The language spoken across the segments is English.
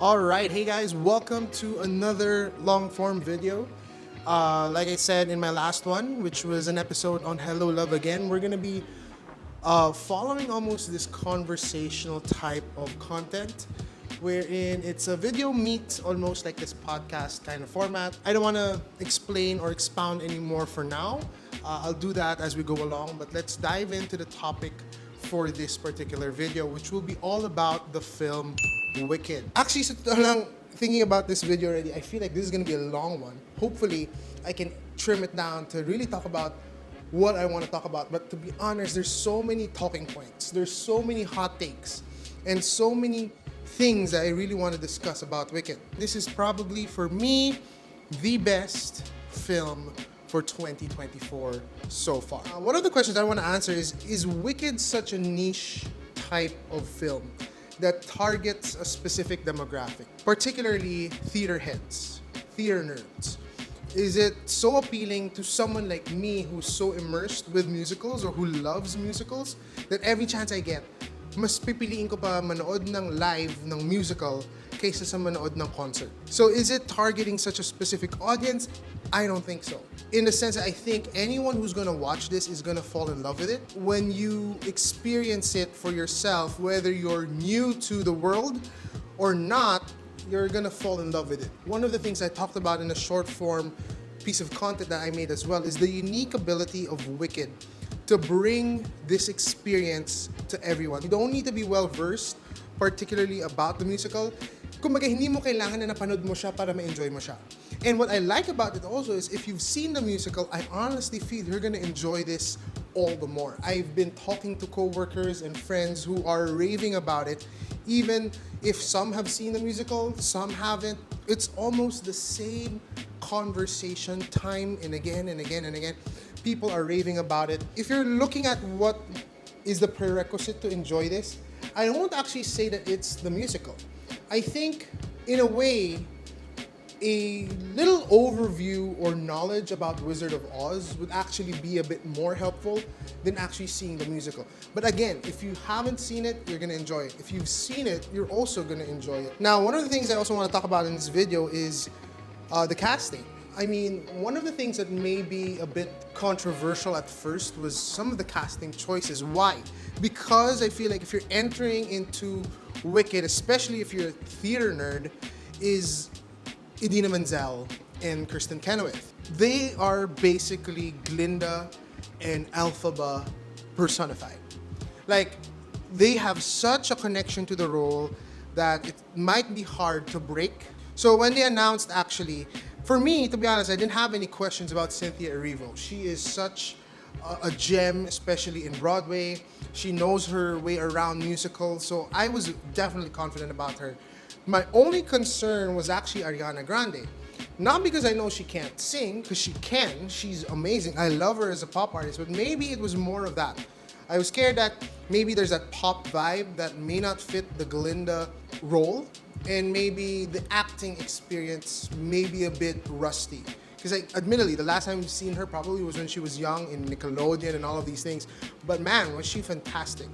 Alright, hey guys, welcome to another long form video. Like I said in my last one, which was an episode on Hello Love Again, we're gonna be following almost this conversational type of content wherein it's a video meet almost like this podcast kind of format. I don't want to explain or expound anymore for now. I'll do that as we go along, but let's dive into the topic for this particular video, which will be all about the film Wicked. Actually, sa totoo lang, thinking about this video already, I feel like this is gonna be a long one. Hopefully, I can trim it down to really talk about what I want to talk about. But to be honest, there's so many talking points. There's so many hot takes and so many things that I really want to discuss about Wicked. This is probably, for me, the best film for 2024 so far. One of the questions I want to answer is Wicked such a niche type of film that targets a specific demographic, particularly theater heads, theater nerds? Is it so appealing to someone like me who's so immersed with musicals or who loves musicals that every chance I get, mas pipiliin ko pa manood ng live ng musical kaysa sa manood ng concert? So is it targeting such a specific audience? I don't think so. In the sense that I think anyone who's gonna watch this is gonna fall in love with it. When you experience it for yourself, whether you're new to the world or not, you're gonna fall in love with it. One of the things I talked about in a short form piece of content that I made as well is the unique ability of Wicked to bring this experience to everyone. You don't need to be well versed, particularly about the musical. Kumbaga, hindi mo kailangan na napanood mo siya para ma-enjoy mo siya. And what I like about it also is if you've seen the musical, I honestly feel you're gonna enjoy this all the more. I've been talking to coworkers and friends who are raving about it. Even if some have seen the musical, some haven't, it's almost the same conversation time and again and again and again. People are raving about it. If you're looking at what is the prerequisite to enjoy this, I won't actually say that it's the musical. I think, in a way, a little overview or knowledge about Wizard of Oz would actually be a bit more helpful than actually seeing the musical. But again, if you haven't seen it, you're gonna enjoy it. If you've seen it, you're also gonna enjoy it. Now, one of the things I also want to talk about in this video is the casting. I mean, one of the things that may be a bit controversial at first was some of the casting choices. Why? Because I feel like if you're entering into Wicked, especially if you're a theater nerd, is Idina Menzel and Kristen Chenoweth. They are basically Glinda and Elphaba personified. Like, they have such a connection to the role that it might be hard to break. So when they announced, actually, for me, to be honest, I didn't have any questions about Cynthia Erivo. She is such a gem, especially in Broadway. She knows her way around musicals, so I was definitely confident about her. My only concern was actually Ariana Grande. Not because I know she can't sing, because she can. She's amazing. I love her as a pop artist, but maybe it was more of that. I was scared that maybe there's that pop vibe that may not fit the Glinda role, and maybe the acting experience may be a bit rusty. Because admittedly, the last time we've seen her probably was when she was young in Nickelodeon and all of these things. But man, was she fantastic.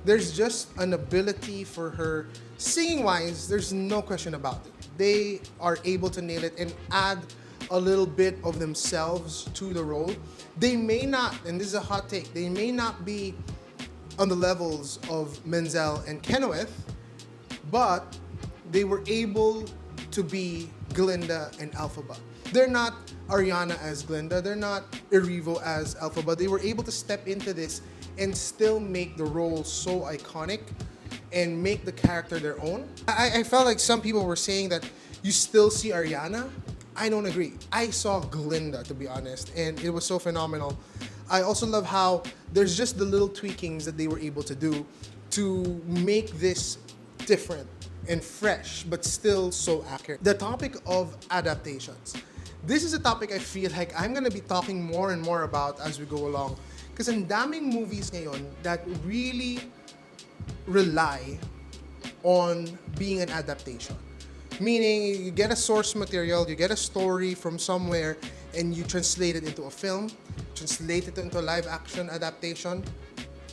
There's just an ability for her, singing-wise, there's no question about it. They are able to nail it and add a little bit of themselves to the role. They may not, and this is a hot take, they may not be on the levels of Menzel and Chenoweth, but they were able to be Glinda and Elphaba. They're not Ariana as Glinda, they're not Erivo as Elphaba. They were able to step into this and still make the role so iconic and make the character their own. I felt like some people were saying that you still see Ariana. I don't agree. I saw Glinda, to be honest, and it was so phenomenal. I also love how there's just the little tweakings that they were able to do to make this different and fresh, but still so accurate. The topic of adaptations. This is a topic I feel like I'm gonna be talking more and more about as we go along. Because ang daming movies ngayon that really rely on being an adaptation. Meaning, you get a source material, you get a story from somewhere, and you translate it into a film, translate it into a live action adaptation.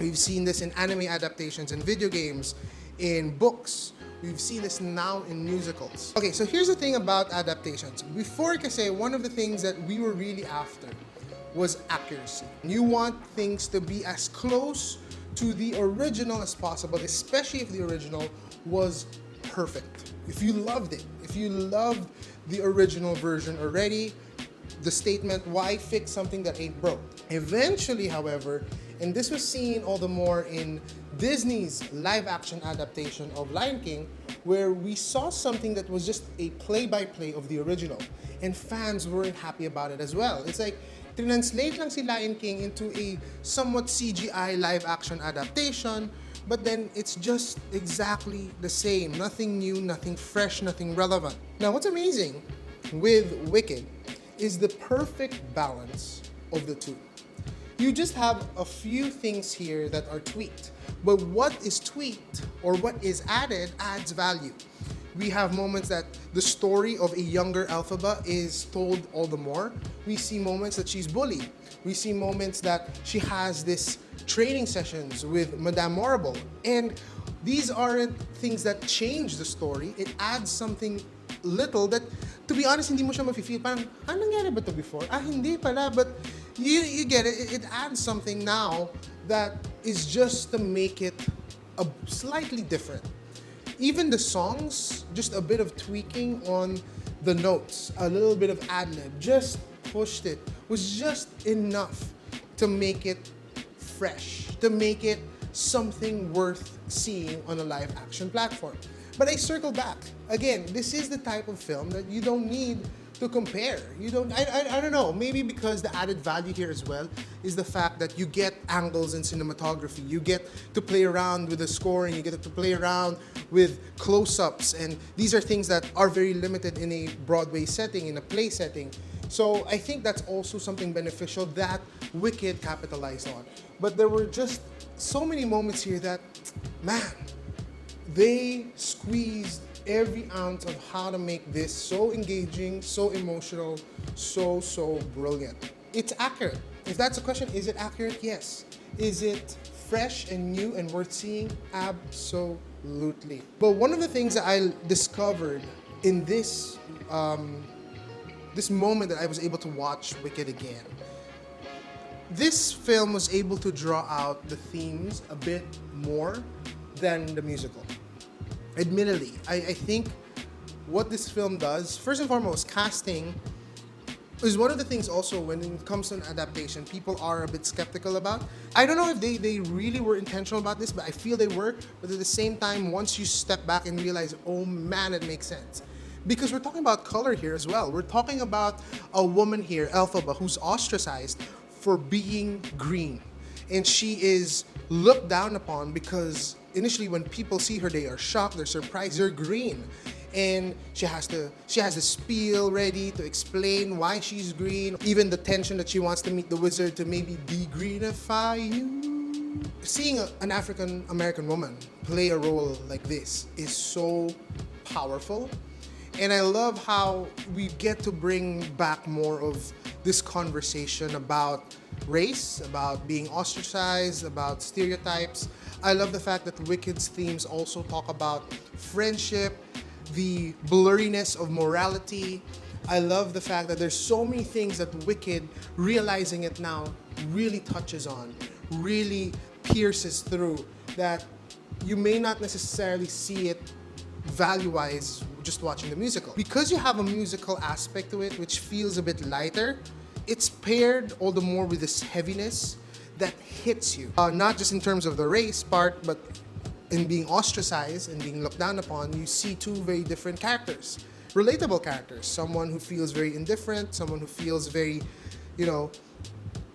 We've seen this in anime adaptations, in video games, in books, We've seen this now in musicals. Okay, so here's the thing about adaptations. Before kasi, one of the things that we were really after was accuracy. You want things to be as close to the original as possible, especially if the original was perfect. If you loved it, if you loved the original version already, the statement, why fix something that ain't broke? Eventually, however, and this was seen all the more in Disney's live-action adaptation of Lion King, where we saw something that was just a play-by-play of the original, and fans weren't happy about it as well. It's like, translate lang si Lion King into a somewhat CGI live-action adaptation, but then it's just exactly the same. Nothing new, nothing fresh, nothing relevant. Now, what's amazing with Wicked is the perfect balance of the two. You just have a few things here that are tweaked, but what is tweaked or what is added adds value. We have moments that the story of a younger Elphaba is told all the more. We see moments that she's bullied. We see moments that she has this training sessions with Madame Morrible. And these aren't things that change the story. It adds something little that, to be honest, hindi mo siya mafe-feel. Parang, nangyari ba to before? Hindi pala. But you get it. It adds something now that is just to make it slightly different. Even the songs, just a bit of tweaking on the notes, a little bit of ad-lib, just pushed it, was just enough to make it fresh, to make it something worth seeing on a live action platform. But I circle back. Again, this is the type of film that you don't need to compare. You don't, I don't know, maybe because the added value here as well is the fact that you get angles in cinematography. You get to play around with the scoring, you get to play around with close-ups, and these are things that are very limited in a Broadway setting, in a play setting. So I think that's also something beneficial that Wicked capitalized on. But there were just so many moments here that, man, they squeezed every ounce of how to make this so engaging, so emotional, so brilliant. It's accurate. If that's the question, is it accurate? Yes. Is it fresh and new and worth seeing? Absolutely. But one of the things that I discovered in this this moment that I was able to watch Wicked again, this film was able to draw out the themes a bit more than the musical. Admittedly, I think what this film does, first and foremost, casting is one of the things also when it comes to an adaptation, people are a bit skeptical about. I don't know if they really were intentional about this, but I feel they were. But at the same time, once you step back and realize, oh man, it makes sense. Because we're talking about color here as well. We're talking about a woman here, Elphaba, who's ostracized for being green. And she is looked down upon because initially when people see her, they are shocked, they're surprised, they're green. And she has the spiel ready to explain why she's green. Even the tension that she wants to meet the wizard to maybe de-greenify you. Seeing an African American woman play a role like this is so powerful. And I love how we get to bring back more of this conversation about race, about being ostracized, about stereotypes. I love the fact that Wicked's themes also talk about friendship, the blurriness of morality. I love the fact that there's so many things that Wicked, realizing it now, really touches on, really pierces through, that you may not necessarily see it value-wise just watching the musical. Because you have a musical aspect to it, which feels a bit lighter, it's paired all the more with this heaviness that hits you. Not just in terms of the race part, but in being ostracized and being looked down upon, you see two very different characters. Relatable characters. Someone who feels very indifferent, someone who feels very,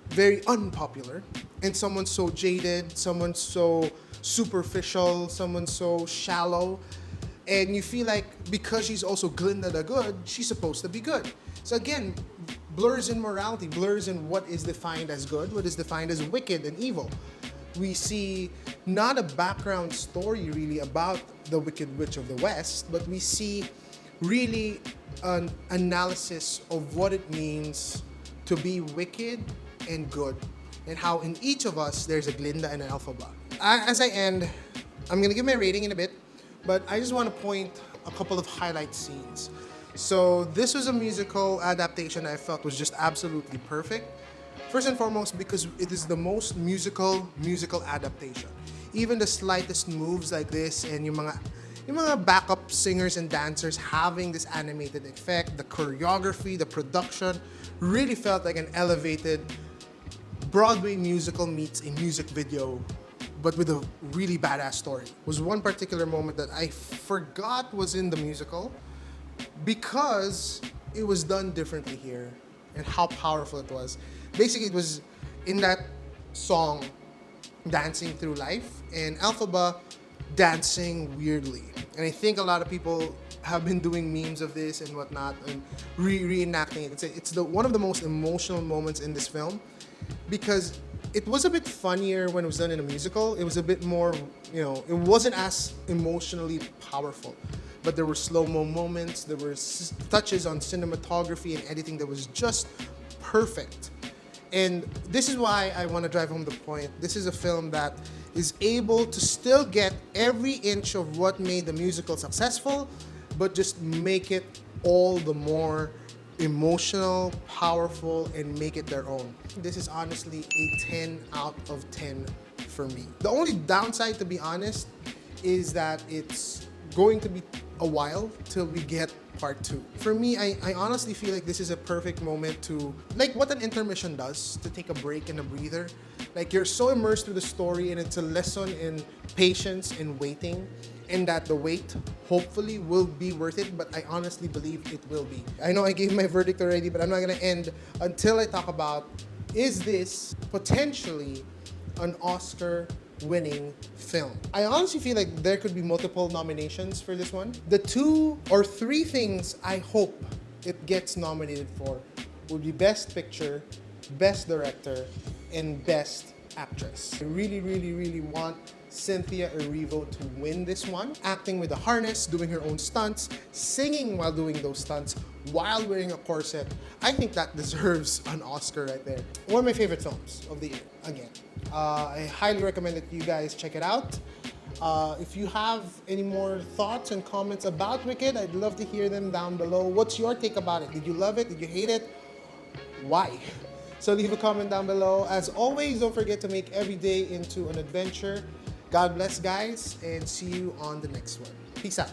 very unpopular, and someone so jaded, someone so superficial, someone so shallow. And you feel like because she's also Glinda the Good, she's supposed to be good. So again, blurs in morality, blurs in what is defined as good, what is defined as wicked and evil. We see not a background story really about the Wicked Witch of the West, but we see really an analysis of what it means to be wicked and good, and how in each of us there's a Glinda and an Elphaba. As I end, I'm gonna give my rating in a bit, but I just want to point a couple of highlight scenes. So this was a musical adaptation I felt was just absolutely perfect. First and foremost, because it is the most musical adaptation. Even the slightest moves like this and yung mga backup singers and dancers having this animated effect, the choreography, the production, really felt like an elevated Broadway musical meets a music video, but with a really badass story. Was one particular moment that I forgot was in the musical because it was done differently here and how powerful it was. Basically, it was in that song, Dancing Through Life, and Elphaba dancing weirdly. And I think a lot of people have been doing memes of this and whatnot and reenacting it. It's one of the most emotional moments in this film because it was a bit funnier when it was done in a musical. It was a bit more, it wasn't as emotionally powerful. But there were slow-mo moments, there were touches on cinematography and editing that was just perfect. And this is why I want to drive home the point. This is a film that is able to still get every inch of what made the musical successful, but just make it all the more emotional, powerful, and make it their own. This is honestly a 10 out of 10 for me. The only downside, to be honest, is that it's going to be a while till we get part 2. For me, I honestly feel like this is a perfect moment to, like what an intermission does, to take a break and a breather. Like you're so immersed with the story and it's a lesson in patience and waiting, and that the wait hopefully will be worth it, but I honestly believe it will be. I know I gave my verdict already, but I'm not gonna end until I talk about, is this potentially an Oscar-winning film? I honestly feel like there could be multiple nominations for this one. The 2 or 3 things I hope it gets nominated for would be Best Picture, Best Director, and Best Actress. I really want Cynthia Erivo to win this one. Acting with a harness, doing her own stunts, singing while doing those stunts, while wearing a corset. I think that deserves an Oscar right there. One of my favorite films of the year, again. I highly recommend that you guys check it out. If you have any more thoughts and comments about Wicked, I'd love to hear them down below. What's your take about it? Did you love it? Did you hate it? Why? So leave a comment down below. As always, don't forget to make every day into an adventure. God bless, guys, and see you on the next one. Peace out.